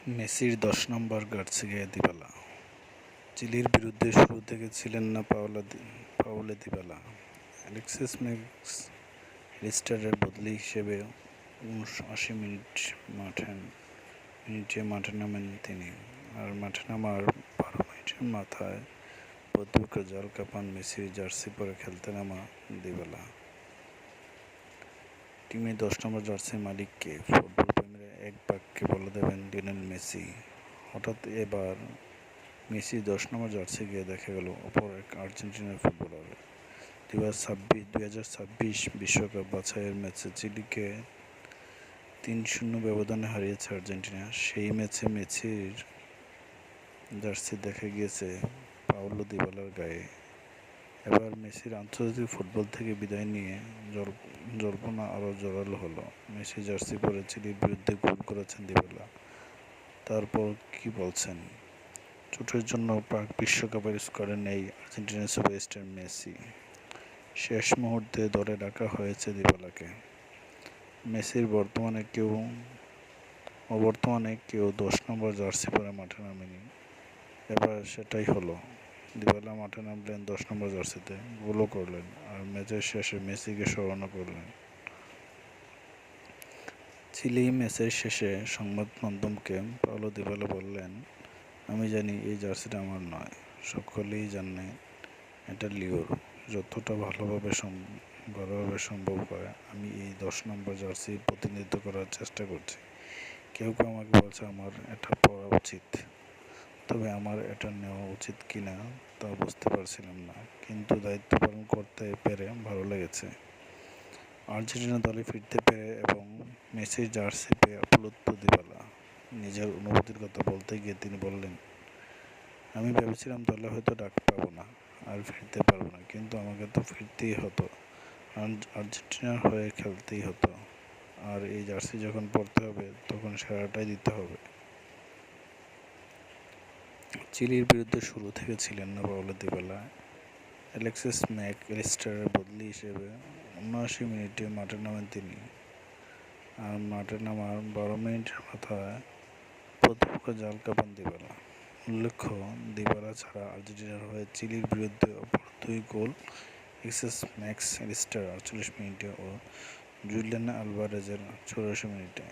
মেসির ১০ নম্বর Garcia Dybala. চিলির বিরুদ্ধে শুরু থেকে ছিলেন না পাউলো দিবালা। অ্যালেক্সিস ম্যাক্স অ্যালিস্টারের বদলি হিসেবে ৭৯ মিনিটে মাঠে নামেন তিনি। আর মাঠে নামার ১২ মিনিটের মাথায় প্রতিপক্ষ জাল কাঁপান মেসির জার্সি পরে খেলতে নামা দিবালা। টিমে ১০ নম্বর জার্সির মালিককে ফুটবল প্রেমীরা এক বাক্যে বলে দেবেন লিওনেল মেসি। হঠাৎ এবার মেসি ১০ নম্বর জার্সি গিয়ে দেখা গেল অপর এক আর্জেন্টিনার ফুটবলার। ২০২৬ বিশ্বকাপ বাছাইয়ের ম্যাচে চিলিকে ৩-০ ব্যবধানে হারিয়েছে আর্জেন্টিনা। সেই ম্যাচে মেসির জার্সি দেখা গিয়েছে পাউলো দিবালার গায়ে। এবার মেসির আন্তর্জাতিক ফুটবল থেকে বিদায় নিয়ে জল্পনা আরও জোরালো হলো। মেসি জার্সি পরে চিলির বিরুদ্ধে গোল করেছেন দিবালা। তারপর কি বলছেন? চোটের জন্য প্রাক বিশ্বকাপের স্কোয়াডে নেই আর্জেন্টিনার সুপারস্টার মেসি। শেষ মুহূর্তে দলে ডাকা হয়েছে দিবালাকে। মেসির অবর্তমানে কেউ ১০ নম্বর জার্সি পরে মাঠে নামেনি। এবার সেটাই হলো। দিবালা মাঠে নামলেন ১০ নম্বর জার্সিতে, গোলও করলেন, আর ম্যাচের শেষে মেসিকে স্মরণও করলেন। চিলি ম্যাচের শেষে সংবাদ মাধ্যমকে পাউলো দিবালা বললেন, আমি জানি এই জার্সিটা আমার নয়। সকলেই জানেন এটা লিওর। যতটা ভালোভাবে সম্ভব হয় আমি এই ১০ নম্বর জার্সির প্রতিনিধিত্ব করার চেষ্টা করছি। কেউ আমাকে বলছে আমার এটা পরা উচিত, তবে আমার এটা নেওয়া উচিত কিনা তা বুঝতে পারছিলাম না, কিন্তু দায়িত্ব পালন করতে পেরে ভালো লেগেছে। আর্জেন্টিনা দলে ফিরতে পেরে এবং মেসির জার্সি পেয়ে আপ্লুত দিবালা। নিজের অনুভূতির কথা বলতে গিয়ে তিনি বললেন, আমি ভেবেছিলাম দলে হয়তো ডাক পাবো না, আর ফিরতে পারবো না, কিন্তু আমাকে তো ফিরতেই হতো, আর্জেন্টিনার হয়ে খেলতেই হতো, আর এই জার্সি যখন পরতে হবে তখন সেরাটাই দিতে হবে। চিলির বিরুদ্ধে শুরু থেকে ছিলেন না পাউলো দিবালা। অ্যালেক্সিস ম্যাক অ্যালিস্টারের বদলি হিসেবে ৭৯ মিনিটে মাঠে নামেন তিনি। আর মাঠে নামার ১২ মিনিটের মাথায় প্রতিপক্ষ জাল কাঁপান দিবালা। উল্লেখ্য, দিবালা ছাড়া আর্জেন্টিনার হয়ে চিলির বিরুদ্ধে অপর দুই গোল অ্যালেক্সিস ম্যাক্স অ্যালিস্টার ৪৮ মিনিটে ও জুলিয়ান আলভারেজের ৮৪ মিনিটে।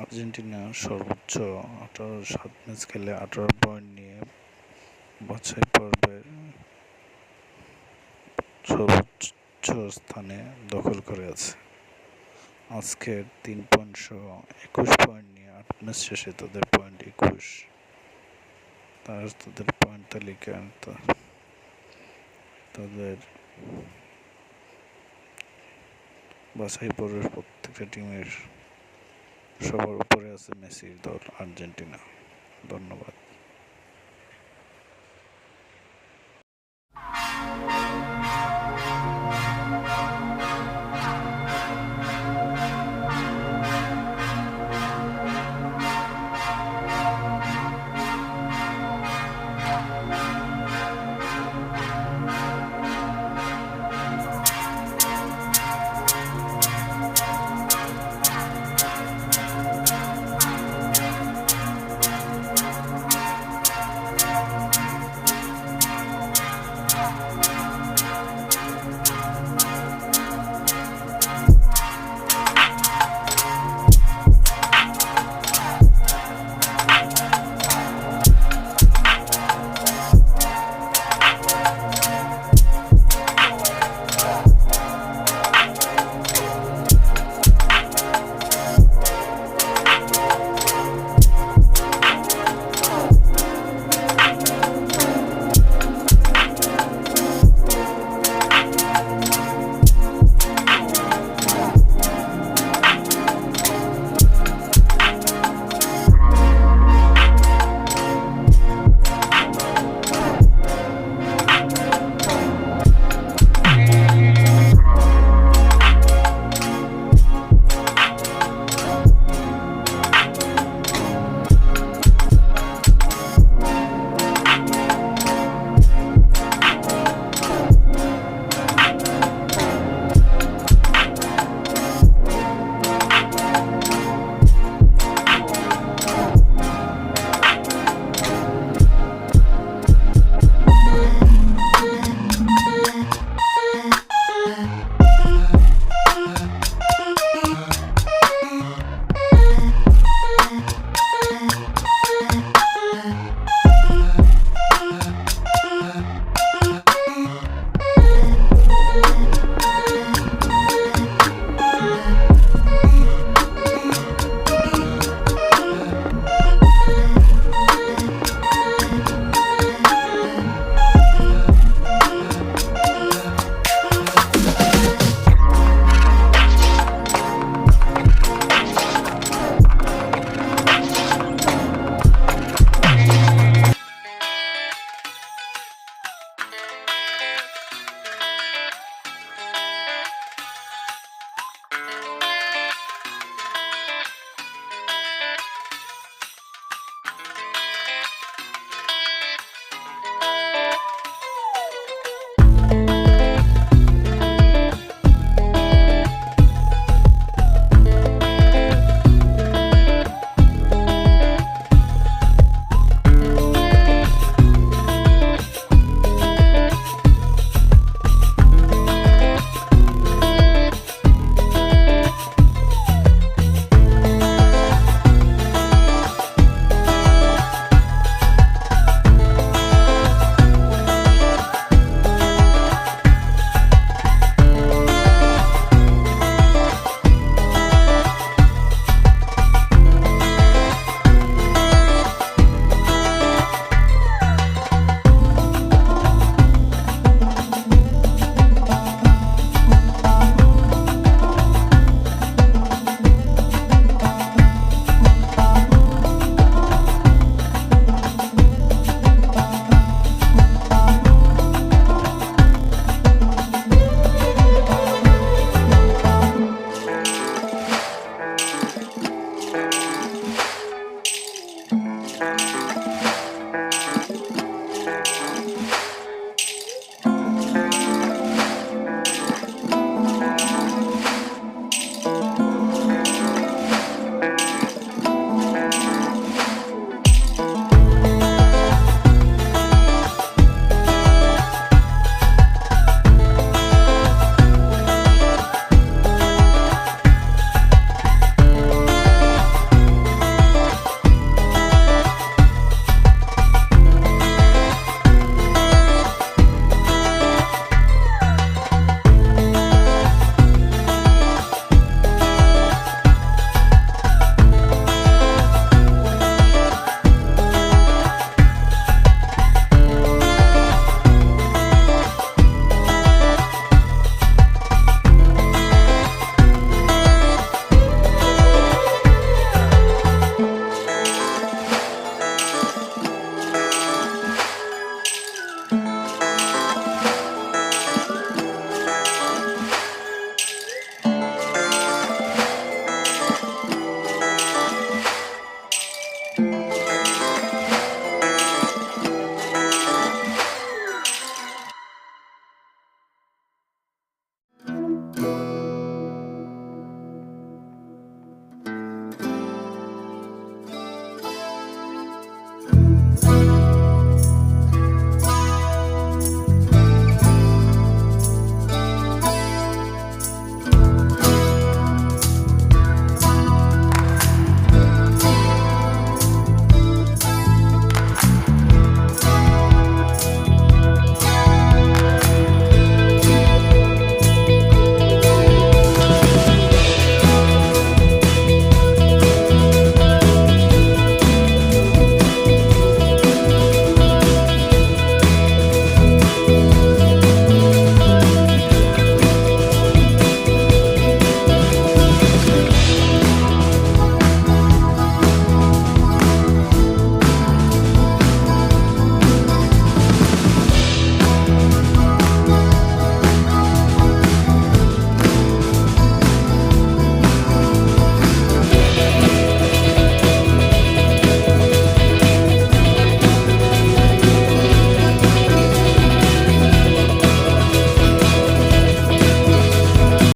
আর্জেন্টিনা সর্বোচ্চ ৭ ম্যাচ খেলে ১৮ পয়েন্ট নিয়ে বাছাই পর্বের সর্বোচ্চ স্থানে দখল করে আছে। আজকের ৩ পয়েন্ট সহ ২১ পয়েন্ট নিয়ে ৮ ম্যাচ শেষে তাদের পয়েন্ট ২১। তাদের পয়েন্ট তালিকা তাদের বাছাই পর্বের প্রত্যেকটা টিমের সবার উপরে আছে মেসির দল আর্জেন্টিনা। ধন্যবাদ।